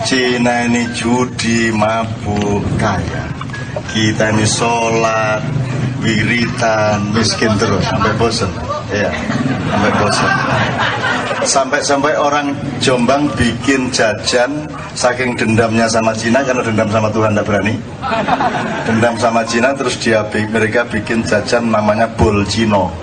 Cina ini judi, mabuk, kaya. Kita ini sholat, wiritan, miskin terus sampai bosan. Ya, sampai bosan. Sampai orang Jombang bikin jajan saking dendamnya sama Cina, karena dendam sama Tuhan tidak berani. Dendam sama Cina, terus mereka bikin jajan namanya bol Cino.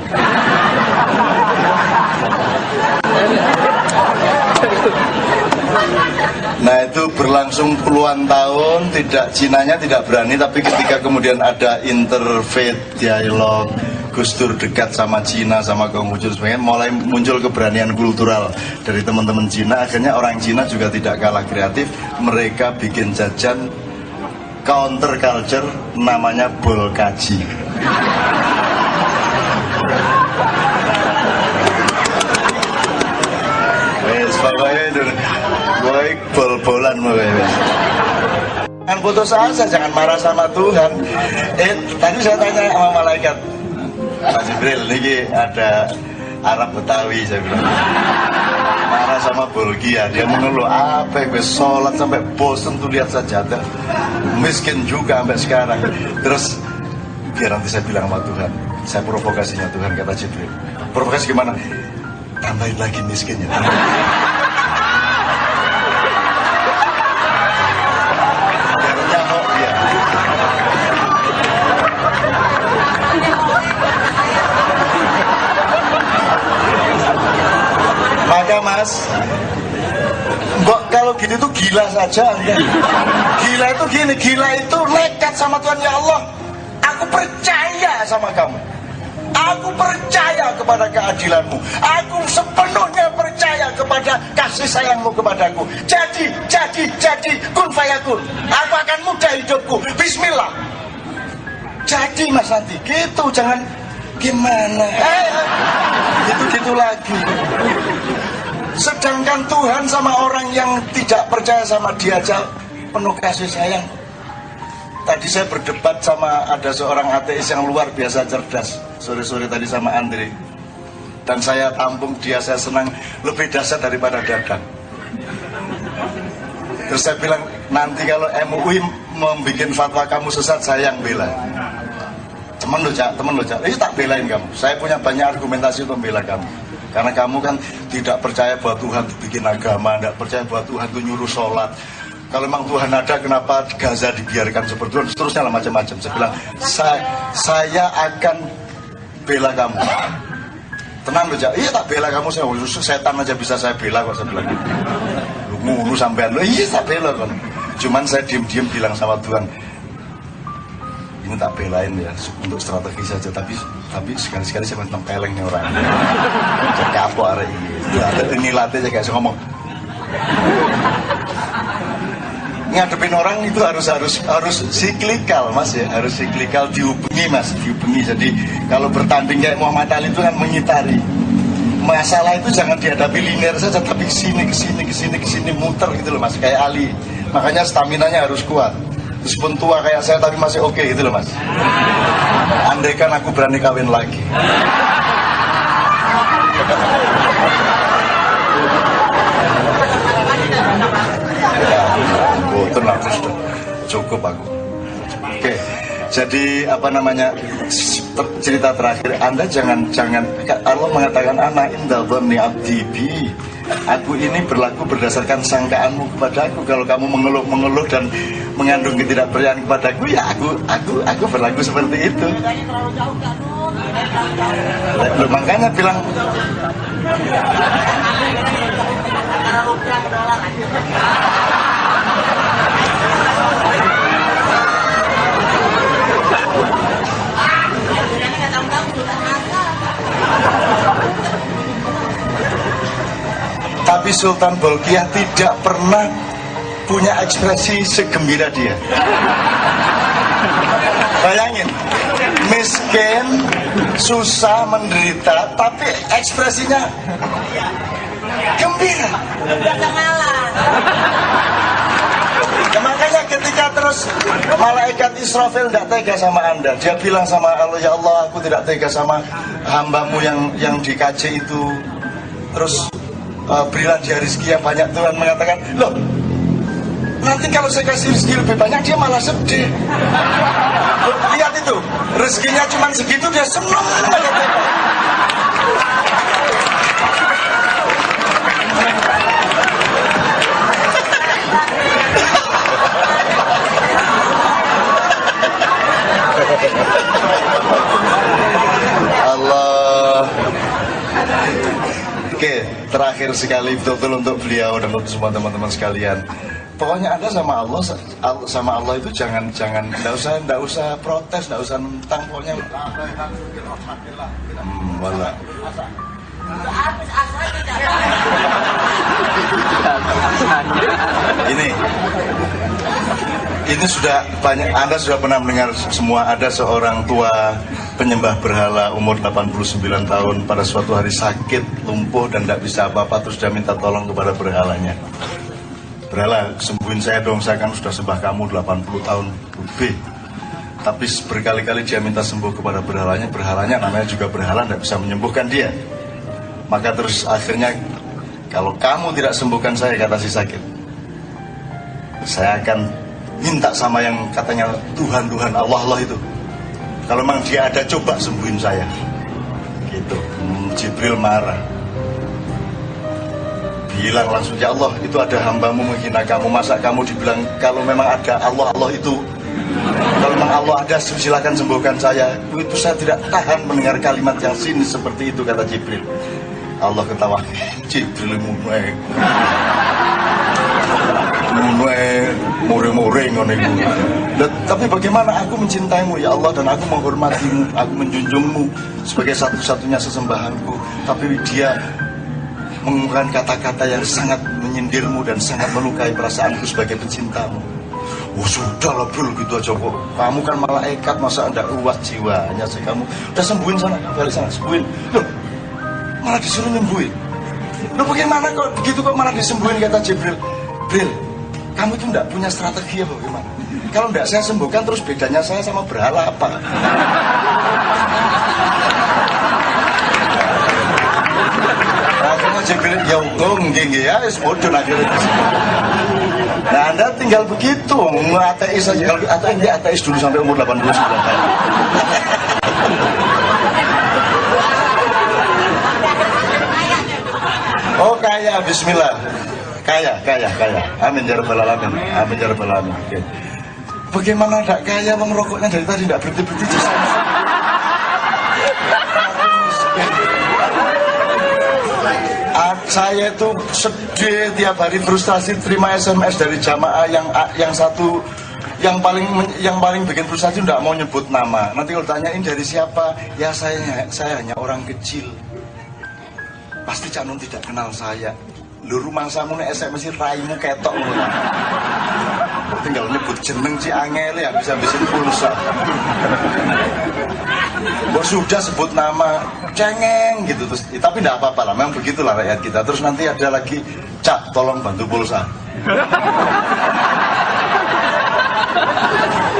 Nah itu berlangsung puluhan tahun, Cinanya tidak berani, tapi ketika kemudian ada interfaith dialog, Gus Dur dekat sama Cina, sama Konghucu sebagainya, mulai muncul keberanian kultural dari teman-teman Cina. Akhirnya orang Cina juga tidak kalah kreatif, mereka bikin jajan counter culture namanya bol kaji. Wes pokoknya itu baik bol-bolan pokoknya. Jangan putus asa, jangan marah sama Tuhan. Tadi saya tanya sama malaikat, Pak Jibril, ini ada Arab Betawi, saya bilang, marah sama Bolgia, dia mengeluh, apa gue sholat sampai bosen tuh lihat sajadah, miskin juga sampai sekarang. Terus biar nanti saya bilang sama Tuhan, saya provokasinya Tuhan, kata Jibril. Provokasi gimana? Tambahin lagi miskinnya. Maka mas, kalau gitu tuh gila saja. Gila itu gini, gila itu nekat sama Tuhan. Ya Allah, aku percaya sama kamu, aku percaya kepada keadilanmu, aku sepenuhnya percaya kepada kasih sayangmu kepadaku. Jadi kun fayakun, aku akan mudah hidupku, bismillah. Jadi mas Santi, gitu, jangan gimana, gitu lagi. Sedangkan Tuhan sama orang yang tidak percaya sama dia aja penuh kasih sayang. Tadi saya berdebat sama ada seorang ateis yang luar biasa cerdas sore-sore tadi sama Andre, dan saya tampung dia, saya senang, lebih dahsyat daripada Dadang. Terus saya bilang, nanti kalau MUI membuat fatwa kamu sesat, saya yang bela. Temen lo Cak, ini tak belain kamu. Saya punya banyak argumentasi untuk membela kamu. Karena kamu kan tidak percaya bahwa Tuhan itu bikin agama, tidak percaya bahwa Tuhan itu nyuruh sholat. Kalau memang Tuhan ada, kenapa Gaza dibiarkan seperti itu, seterusnya lah macam-macam. Saya bilang, saya akan bela kamu. Tenang aja, iya tak bela kamu, setan aja bisa saya bela kok, saya bilang gitu. Lu ngunu sampean, iya tak bela kan. Cuman saya diem-diem bilang sama Tuhan, ini tak belain ya untuk strategi saja, tapi sekali-sekali saya minta peleng nih orang. Jadi apa hari ini latih aja kayak saya ngomong. Ngadepin orang itu harus siklikal mas ya, harus siklikal, dihubungi mas, dihubungi. Jadi kalau bertanding kayak Muhammad Ali itu kan mengitari. Masalah itu jangan dihadapi linear saja, tapi kesini muter gitu loh mas, kayak Ali. Makanya staminanya harus kuat. Meskipun tua kayak saya tapi masih oke gitu loh mas. Andaikan aku berani kawin lagi. Ya, tenang sudah cukup aku. Oke, jadi apa namanya, cerita terakhir, Anda jangan Allah mengatakan anak indah dhanni abdi bi. Aku ini berlaku berdasarkan sangkaanmu kepadaku. Kalau kamu mengeluh dan mengandung ketidakpercayaan kepadaku, ya aku berlaku seperti itu. Makanya bilang tapi Sultan Bolkiah tidak pernah punya ekspresi segembira dia. Bayangin, miskin, susah, menderita, tapi ekspresinya gembira. Nah, makanya ketika terus malaikat Israfil tidak tega sama Anda, dia bilang sama Allah, ya Allah, aku tidak tega sama hambamu yang dikaji itu. Terus berilah dia rezeki yang banyak. Tuhan mengatakan, loh, nanti kalau saya kasih rezeki lebih banyak dia malah sedih. Lihat itu, rezekinya cuma segitu dia senang banget. Allah. Oke, terakhir sekali betul-betul untuk beliau dan untuk semua teman-teman sekalian. Pokoknya Anda sama Allah itu jangan enggak usah protes, enggak usah nentang, pokoknya wala. Ini sudah banyak, Anda sudah pernah mendengar semua, ada seorang tua penyembah berhala umur 89 tahun pada suatu hari sakit, lumpuh dan tidak bisa apa-apa, terus dia minta tolong kepada berhalanya. Berhala, sembuhin saya dong, saya kan sudah sembah kamu 80 tahun lebih. Tapi berkali-kali dia minta sembuh kepada berhalanya namanya juga berhala, tidak bisa menyembuhkan dia. Maka terus akhirnya, kalau kamu tidak sembuhkan saya, kata si sakit, saya akan minta sama yang katanya Tuhan Allah itu. Kalau memang dia ada, coba sembuhin saya. Gitu. Jibril marah. Bilang langsung, ya Allah, itu ada hambamu menghina kamu, masa kamu dibilang kalau memang ada Allah itu, kalau memang Allah ada silakan sembuhkan saya. Itu saya tidak tahan mendengar kalimat yang sinis seperti itu, kata Jibril. Allah ketawa, Jibril mulai mure-mure ngono iku. Tapi bagaimana aku mencintaimu ya Allah, dan aku menghormatimu, aku menjunjungmu sebagai satu-satunya sesembahanku, tapi dia menggunakan kata-kata yang sangat menyindirmu dan sangat melukai perasaanku sebagai pecintamu. Oh sudah lah Bro, gitu aja kok. Kamu kan malaikat, masa anda ruwet jiwanya sih kamu. Udah sembuhin sana, balik sana, sembuhin. Loh, malah disuruh nyembuhin. Loh bagaimana kok begitu kok malah disembuhin, kata Jibril. Bril, kamu itu enggak punya strategi apa gimana? Kalau enggak saya sembuhkan, terus bedanya saya sama berhala apa? Akhirnya Jibril, ya nggih ya, bodoh akhirnya. Nah Anda tinggal begitu, ateis saja, atau enggak ateis dulu sampai umur 89 tahun. Oh kaya, bismillah. Kaya. Amin ya rabbal alamin. Amin ya rabbal alamin. Oke. Bagaimana enggak kaya, bang, rokoknya dari tadi enggak berhenti-berhenti. Saya itu sedih tiap hari, frustasi, terima SMS dari jamaah yang satu, yang paling bikin frustasi enggak mau nyebut nama. Nanti kalau tanyain dari siapa, ya saya hanya orang kecil. Pasti Cak Nun tidak kenal saya. Lu rumah samu nih SMS raimu ketok lu. Tinggal nyebut jeneng si angel ya bisa habisin pulsa. Bos sudah sebut nama cengeng gitu terus, tapi tidak apa-apa lah, memang begitulah rakyat kita. Terus nanti ada lagi, Cak tolong bantu pulsa.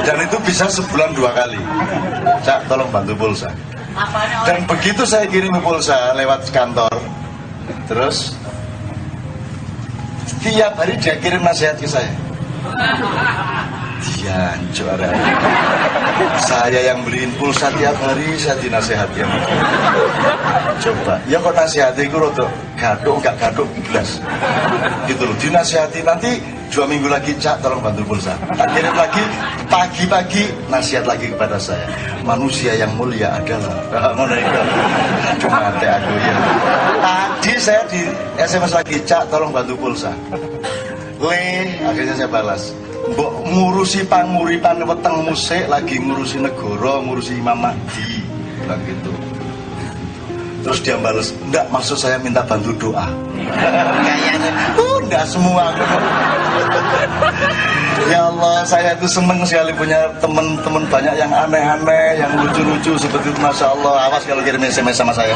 Dan itu bisa sebulan 2 kali. Cak tolong bantu pulsa. Dan begitu saya kirim pulsa lewat kantor, terus tiap hari dia kirim nasihat ke saya. Dia juara. Saya yang beliin pulsa tiap hari, saya dinasehati. Coba, ya kok nasihati itu rodo gaduk, gak gaduk belas. Gitu loh, dinasihati. Nanti 2 minggu lagi, Cak tolong bantu pulsa. Tak kirim lagi, pagi-pagi nasihat lagi kepada saya. Manusia yang mulia adalah cuma aku ya. Tadi saya di SMS lagi, Cak tolong bantu pulsa. Akhirnya saya balas, mbok ngurusi panguripan weteng musik, lagi ngurusi negara, ngurusi Imam Mahdi, bilang gitu. Terus dia balas, enggak, maksud saya minta bantu doa. Kayaknya enggak semua. Ya Allah, saya itu seneng sekali punya teman-teman banyak yang aneh-aneh, yang lucu-lucu seperti itu, Masya Allah. Awas kalau kirim SMS sama saya.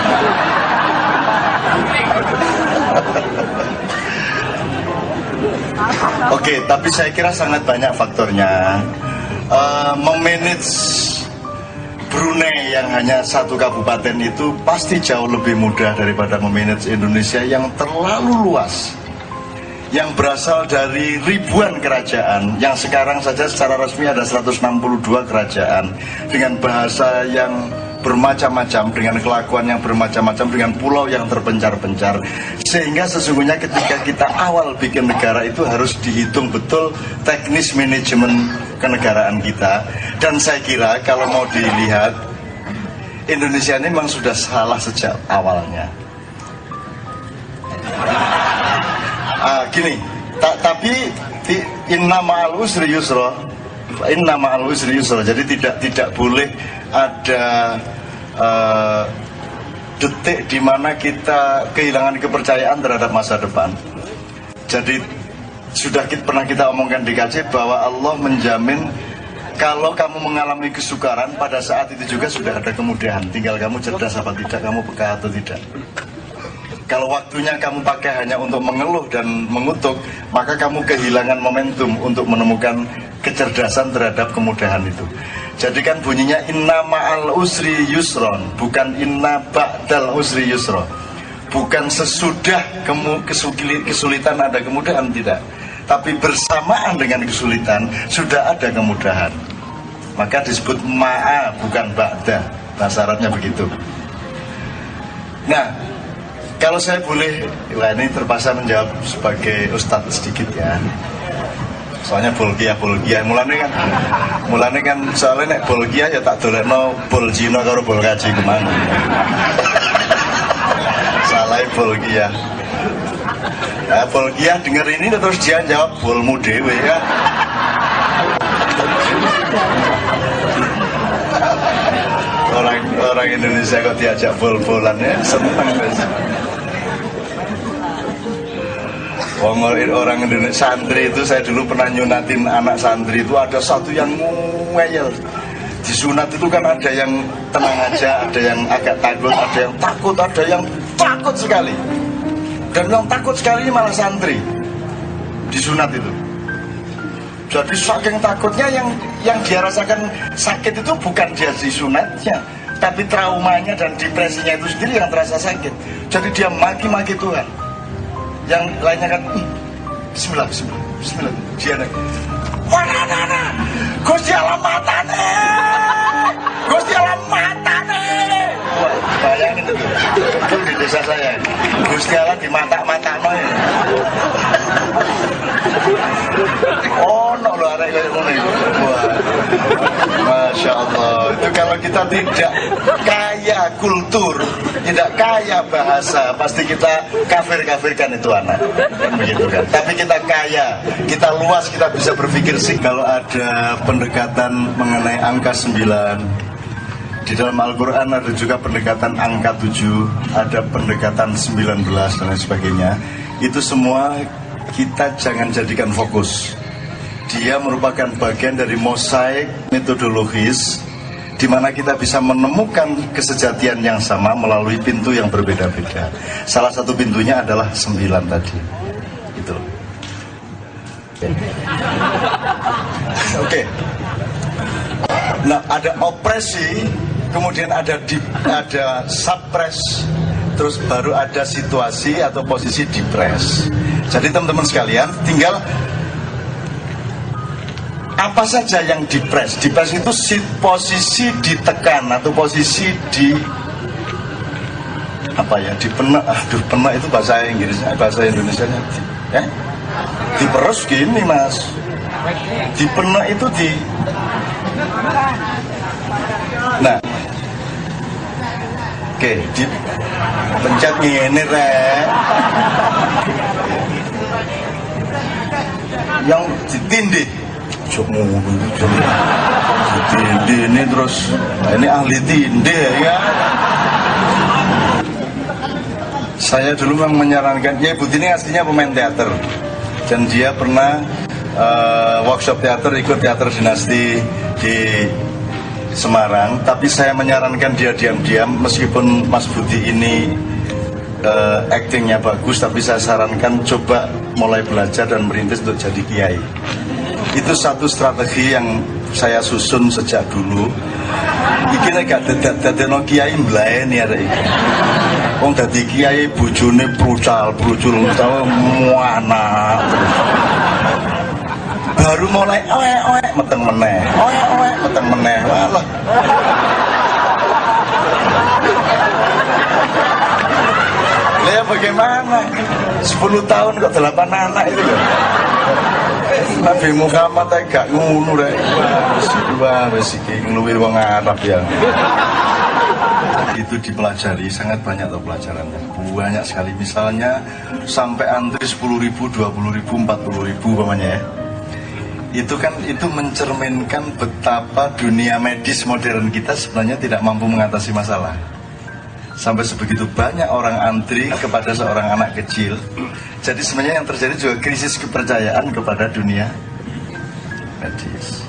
Oke, tapi saya kira sangat banyak faktornya. Memanage Brunei yang hanya 1 kabupaten itu pasti jauh lebih mudah daripada memanage Indonesia yang terlalu luas, yang berasal dari ribuan kerajaan, yang sekarang saja secara resmi ada 162 kerajaan dengan bahasa yang bermacam-macam, dengan kelakuan yang bermacam-macam, dengan pulau yang terpencar-pencar, sehingga sesungguhnya ketika kita awal bikin negara itu harus dihitung betul teknis manajemen kenegaraan kita. Dan saya kira kalau mau dilihat, Indonesia ini memang sudah salah sejak awalnya. Gini, tapi inna ma'al usri yusra, inna ma'al usri yusra. Jadi tidak boleh ada detik di mana kita kehilangan kepercayaan terhadap masa depan. Jadi pernah kita omongkan di KC bahwa Allah menjamin kalau kamu mengalami kesukaran, pada saat itu juga sudah ada kemudahan. Tinggal kamu cerdas apa tidak, kamu peka atau tidak. Kalau waktunya kamu pakai hanya untuk mengeluh dan mengutuk, maka kamu kehilangan momentum untuk menemukan kecerdasan terhadap kemudahan itu. Jadi kan bunyinya inna ma'al usri yusron, bukan inna ba'dal usri yusron. Bukan sesudah kesulitan ada kemudahan, tidak. Tapi bersamaan dengan kesulitan sudah ada kemudahan. Maka disebut ma'a bukan ba'da. Nah, syaratnya begitu. Nah, kalau saya boleh, ini terpaksa menjawab sebagai ustadz sedikit ya. Soalnya bolgia, mulane kan soalnya nek bolgia ya tak dolekno bol Cina karo bol kaji kemana. Salah bolgia. Nah, bolgia denger ini terus dia jawab bolmu dewe ya. Orang Indonesia kok diajak bol-bolan ya, seneng guys. Orang Indonesia santri itu, saya dulu pernah nyunatin anak santri itu, ada satu yang ngeyel. Di sunat itu kan ada yang tenang aja, ada yang agak takut, ada yang takut, ada yang takut sekali. Dan yang takut sekali malah santri di sunat itu. Jadi saking takutnya yang dia rasakan sakit itu bukan dia di sunatnya, tapi traumanya dan depresinya itu sendiri yang terasa sakit. Jadi dia maki-maki Tuhan. Yang lainnya kan bismillah, dia naik wana Gusti Allah matane, Gusti Allah matane. Wah, bayangin itu di desa saya, Gusti Allah di mata-mata ya. Oh no lo ada kayak gini. Wah, Masya Allah. Itu kalau kita tidak kaya kultur, tidak kaya bahasa, pasti kita kafir-kafirkan itu anak, kan begitu kan. Tapi kita kaya, kita luas, kita bisa berpikir sih. Kalau ada pendekatan mengenai angka 9 di dalam Al-Quran, ada juga pendekatan angka 7, ada pendekatan 19 dan lain sebagainya. Itu semua kita jangan jadikan fokus. Dia merupakan bagian dari mosaik metodologis di mana kita bisa menemukan kesejatian yang sama melalui pintu yang berbeda-beda. Salah satu pintunya adalah 9 tadi. Itu. Oke. Nah, ada opresi, kemudian ada suppress, terus baru ada situasi atau posisi depres. Jadi teman-teman sekalian, tinggal apa saja yang depres. Depres itu posisi ditekan atau posisi di apa ya, dipenek. Aduh, penek itu bahasa Inggris, bahasa Indonesianya ya. Diperes gini mas. Dipenek itu di. Nah, oke, dipencet ini rek. Yang ditindih. Ditindih ini terus, nah ini ahli tindih ya. Saya dulu memang menyarankan, ya Ibu Tini aslinya pemain teater dan dia pernah workshop teater, ikut teater dinasti di Semarang. Tapi saya menyarankan dia diam-diam, meskipun Mas Budi ini aktingnya bagus, tapi saya sarankan coba mulai belajar dan merintis untuk jadi kiai. Itu satu strategi yang saya susun sejak dulu. Iki nek gak dadekno kiai mblaeni arek iki. Wong dadi kiai bojone brucul utawa muana. Baru mulai meteng meneh. Meteng meneh. Walah. Lah bagaimana? 10 tahun kok 8 anak itu loh. Nabi Muhammad gak ngono rek. Wah, wis iki ngluwih wong Arab ya. Itu dipelajari, sangat banyak tuh pelajarannya. Banyak sekali, misalnya sampai antri 10.000, 20.000, 40.000 umpamanya ya. Itu kan mencerminkan betapa dunia medis modern kita sebenarnya tidak mampu mengatasi masalah. Sampai sebegitu banyak orang antri kepada seorang anak kecil. Jadi sebenarnya yang terjadi juga krisis kepercayaan kepada dunia medis.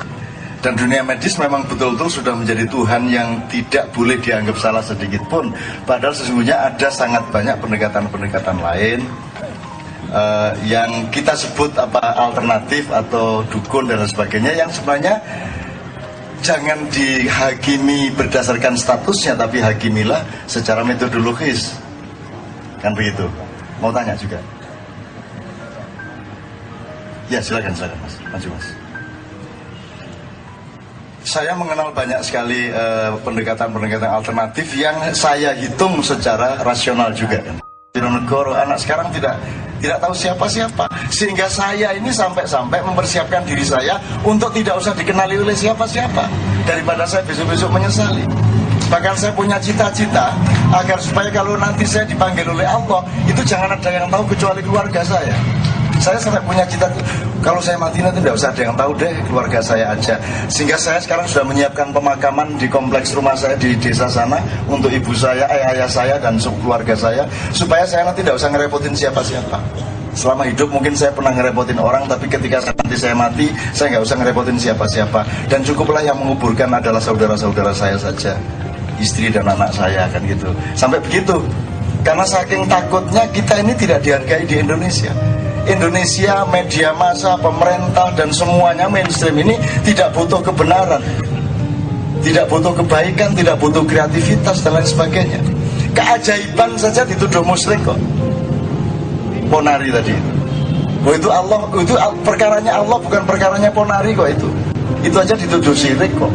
Dan dunia medis memang betul-betul sudah menjadi Tuhan yang tidak boleh dianggap salah sedikit pun. Padahal sesungguhnya ada sangat banyak pendekatan-pendekatan lain yang kita sebut alternatif atau dukun dan sebagainya, yang sebenarnya jangan dihakimi berdasarkan statusnya, tapi hakimilah secara metodologis. Kan begitu. Mau tanya juga? Ya silakan Mas, maju Mas. Saya mengenal banyak sekali pendekatan-pendekatan alternatif yang saya hitung secara rasional juga. Negoro anak sekarang tidak tahu siapa-siapa, sehingga saya ini sampai mempersiapkan diri saya untuk tidak usah dikenali oleh siapa-siapa, daripada saya besok-besok menyesali. Bahkan saya punya cita-cita agar supaya kalau nanti saya dipanggil oleh Allah, itu jangan ada yang tahu kecuali keluarga saya. Saya sampai punya cita, kalau saya mati nanti tidak usah ada yang tahu deh, keluarga saya aja. Sehingga saya sekarang sudah menyiapkan pemakaman di kompleks rumah saya di desa sana untuk ibu saya, ayah saya dan keluarga saya, supaya saya nanti tidak usah ngerepotin siapa-siapa. Selama hidup mungkin saya pernah ngerepotin orang, tapi ketika nanti saya mati, saya nggak usah ngerepotin siapa-siapa. Dan cukuplah yang menguburkan adalah saudara-saudara saya saja, istri dan anak saya, kan gitu. Sampai begitu. Karena saking takutnya kita ini tidak dihargai di Indonesia. Indonesia, media massa, pemerintah, dan semuanya mainstream ini tidak butuh kebenaran, tidak butuh kebaikan, tidak butuh kreativitas, dan lain sebagainya. Keajaiban saja dituduh musyrik kok. Ponari tadi. Oh itu Allah, itu perkaranya Allah, bukan perkaranya Ponari kok itu. Itu aja dituduh syirik kok.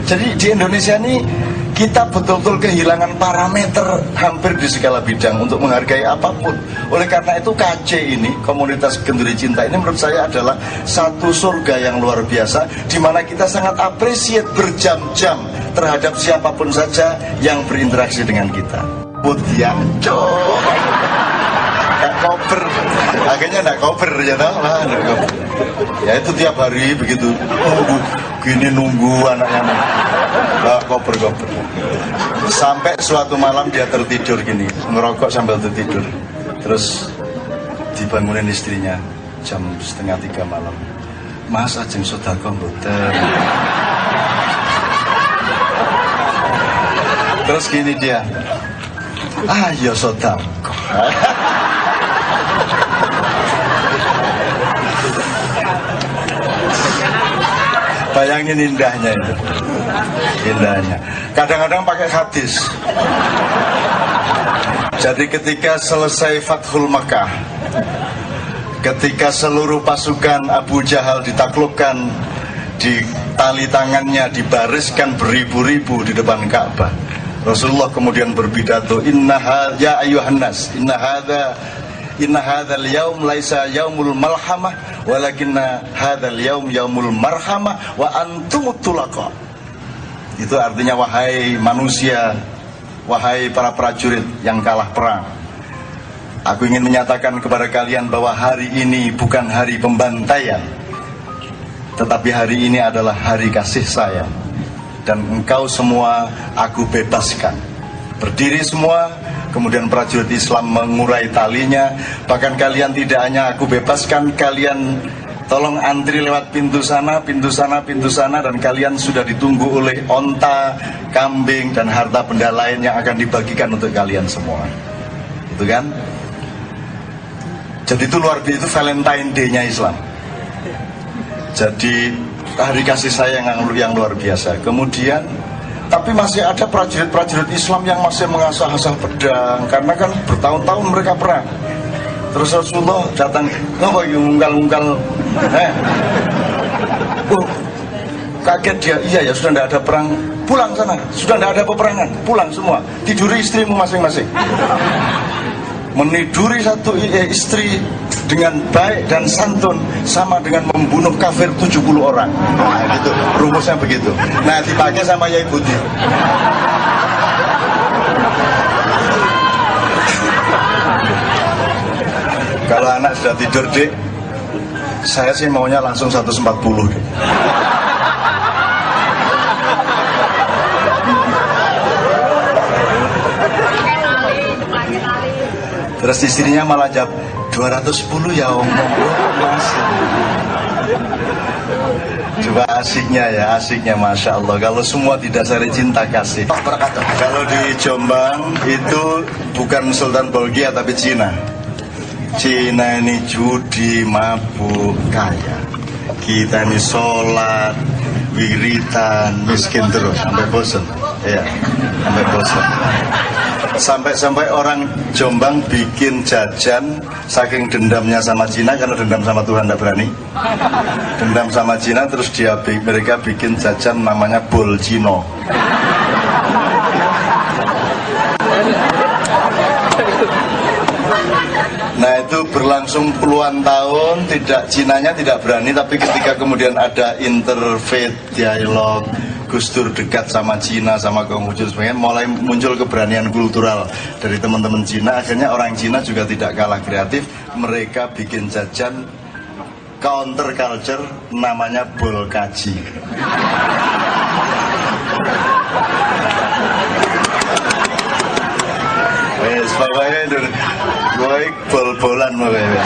Jadi di Indonesia ini kita betul-betul kehilangan parameter hampir di segala bidang untuk menghargai apapun. Oleh karena itu KC ini, komunitas Genduri Cinta ini menurut saya adalah satu surga yang luar biasa, di mana kita sangat appreciate berjam-jam terhadap siapapun saja yang berinteraksi dengan kita. Putian, nggak koper, akhirnya nggak koper ya tau lah, nggak koper. Ya itu tiap hari begitu. Gini nunggu anaknya, nggak koper. Sampai suatu malam dia tertidur gini, ngerokok sambil tertidur. Terus dibangunin istrinya jam 2:30 malam. Mas ajeng sedekah mboten. Terus gini dia, ya sedekah. Bayangin indahnya itu, indahnya. Kadang-kadang pakai hadis. Jadi ketika selesai Fathul Makkah, ketika seluruh pasukan Abu Jahal ditaklukkan, di tali tangannya dibariskan beribu-ribu di depan Ka'bah, Rasulullah kemudian berpidato, ya ayuhan nas, inna hadzal yaum laisa yaumul malhamah walakinna hadzal yaum yaumul marhamah wa antumut tulaqa. Itu artinya, wahai manusia, wahai para prajurit yang kalah perang, aku ingin menyatakan kepada kalian bahwa hari ini bukan hari pembantaian, tetapi hari ini adalah hari kasih sayang, dan engkau semua aku bebaskan. Berdiri semua. Kemudian prajurit Islam mengurai talinya. Bahkan kalian tidak hanya aku bebaskan, kalian tolong antri lewat pintu sana, pintu sana, pintu sana, dan kalian sudah ditunggu oleh onta, kambing, dan harta benda lain yang akan dibagikan untuk kalian semua. Itu kan? Jadi itu luar biasa, itu Valentine Day-nya Islam. Jadi hari kasih sayang yang luar biasa. Kemudian Tapi masih ada prajurit-prajurit Islam yang masih mengasah-asah pedang, karena kan bertahun-tahun mereka perang. Terus Rasulullah datang, ngapa ungkal-ungkal, kaget dia, iya ya sudah tidak ada perang, pulang sana, sudah tidak ada peperangan, pulang semua, tiduri istrimu masing-masing. Meniduri satu istri dengan baik dan santun sama dengan membunuh kafir 70 orang. Nah gitu, rumusnya begitu. Nah dipakai sama Yai Budi. Kalau anak sudah tidur, Dek, saya sih maunya langsung 140, Dek. Terus istrinya malah jawab 210 ya Om. Masih. Coba asiknya ya, asiknya Masya Allah. Kalau semua didasari cinta kasih. Kalau di Jombang itu bukan Sultan Bolkiah tapi Cina. Cina ini judi, mabuk, kaya. Kita ini sholat, wiritan, miskin terus sampai bosan. Ya, sampai bosan. Sampai orang Jombang bikin jajan saking dendamnya sama Cina, karena dendam sama Tuhan tidak berani. Dendam sama Cina, terus mereka bikin jajan namanya bol Cino. Nah itu berlangsung puluhan tahun, Cinanya tidak berani, tapi ketika kemudian ada interfaith dialog, Gus Dur dekat sama Cina, sama Konghucu sebagainya, mulai muncul keberanian kultural dari teman-teman Cina. Akhirnya orang Cina juga tidak kalah kreatif, mereka bikin jajan counter culture namanya bol kaji. Wes pokoknya itu, bol-bolan pokoknya.